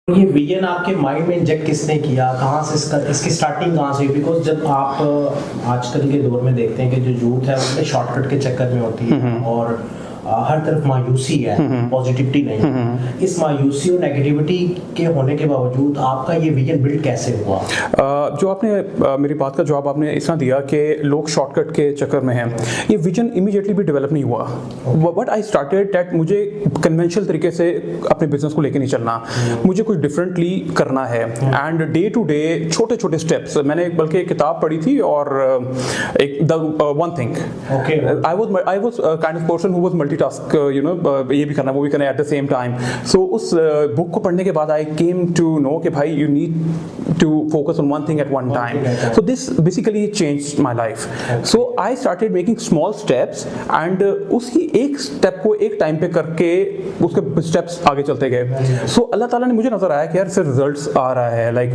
ये विजन आपके माइंड में इंजेक्ट किसने किया, कहाँ से इसकी स्टार्टिंग कहाँ से हुई? बिकॉज जब आप आजकल के दौर में देखते हैं कि जो यूथ है उसमें शॉर्टकट के चक्कर में होती है और हर तरफ मायूसी है, पॉजिटिविटी नहीं है। इस मायूसी और नेगेटिविटी के होने के बावजूद आपका ये विजन बिल्ड कैसे हुआ? जो आपने मेरी बात का जवाब आपने इस तरह दिया कि लोग शॉर्टकट के चक्कर में हैं, ये विजन इमीडिएटली भी डेवलप नहीं हुआ। बट आई स्टार्टेड दैट मुझे कन्वेंशनल तरीके से अपने बिजनेस को लेके नहीं चलना, मुझे कुछ डिफरेंटली करना है। एंड डे टू डे छोटे छोटे स्टेप्स, मैंने बल्कि एक किताब पढ़ी थी और एक the one thing, I was kind of person who was multitask, you know, ये भी करना वो भी करना एट द सेम टाइम। सो उस बुक को पढ़ने के बाद आई केम टू नो कि भाई you need to focus on one thing at one time. So this basically changed my life. So I started making small steps and उसकी एक step को एक टाइम पे करके उसके स्टेप्स आगे चलते गए। So अल्लाह ताला ने मुझे नजर आया कि यार इससे रिजल्ट्स आ रहा है, लाइक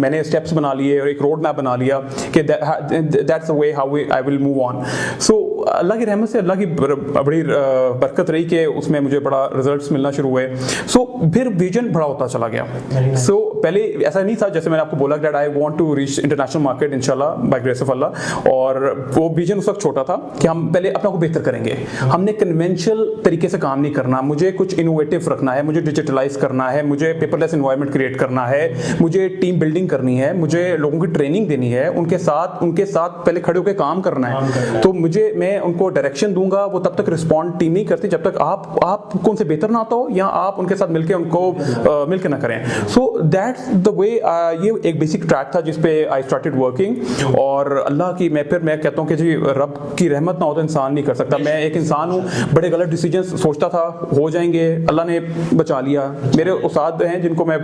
मैंने स्टेप्स बना लिए और एक रोड मैप बना लिया कि that's the way how I will move on. So अल्लाह की रहमत से अल्लाह की बड़ी बरकत रही कि उसमें मुझे बड़ा रिजल्ट्स मिलना शुरू हुए। सो फिर विजन बड़ा होता चला गया। सो पहले ऐसा नहीं था, जैसे मैंने आपको बोला that I want to reach international market इंशाल्लाह बाय ग्रेस ऑफ अल्लाह, और वो विजन उस वक्त छोटा था कि हम पहले अपना को बेहतर करेंगे, हमने कन्वेंशनल तरीके से काम नहीं करना, मुझे कुछ इनोवेटिव रखना है, मुझे डिजिटलाइज करना है, मुझे पेपरलेस एनवायरनमेंट क्रिएट करना है, मुझे टीम बिल्डिंग करनी है, मुझे लोगों की ट्रेनिंग देनी है, उनके साथ पहले खड़े होकर काम करना है। तो मैं उनको डायरेक्शन दूंगा, वो तब तक रिस्पॉन्ड टीम नहीं करती जब तक आप उनसे बेहतर ना आता हो या आप उनके साथ मिलके उनको मिलके ना करें। सो दैट्स द वे, ये एक बेसिक ट्रैक था जिस पे आई स्टार्टेड वर्किंग। और अल्लाह की मैं कहता हूँ कि जी रब की रहमत ना हो तो इंसान नहीं कर सकता। मैं एक इंसान हूँ, बड़े गलत डिसीजंस सोचता था हो जाएंगे, अल्लाह ने बचा लिया। मेरे उस्ताद हैं जिनको मैं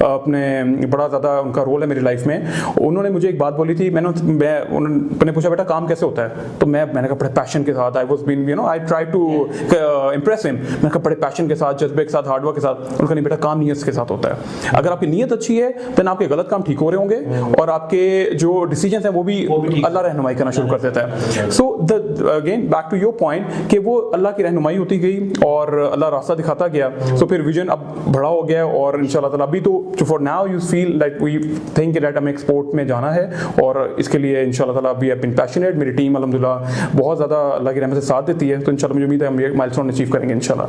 अपने बड़ा ज़्यादा उनका रोल है मेरी लाइफ में, उन्होंने मुझे एक बात बोली थी, उन्होंने पूछा बेटा काम कैसे होता है, तो मैंने कहा बड़े पैशन के साथ, I was been you know I try to impress him, मैंने कहा बड़े पैशन के साथ, जज्बे के साथ, हार्डवर्क के साथ। उनका नहीं बेटा काम नीयत के साथ होता है, अगर आपकी नीयत अच्छी है तो आपके गलत काम ठीक हो रहे होंगे और आपके जो डिसीजंस हैं वो भी अल्लाह रहनुमाई करना शुरू कर देता है। So again back to your point कि वो अल्लाह की रहनुमाई होती गई और अल्लाह रास्ता दिखाता गया। सो फिर विजन अब बड़ा हो गया और इंशाल्लाह ताला अभी तो for now you feel like we think that हमें एक्सपोर्ट में जाना है और इसके लिए इंशाल्लाह ताला वी हैव बीन पैशनेट। मेरी टीम अल्हम्दुलिल्लाह बहुत ज़्यादा अल्लाह की रहमत से साथ देती है, तो इंशाल्लाह मुझे उम्मीद है हम ये माइलस्टोन अचीव करेंगे इंशाल्लाह।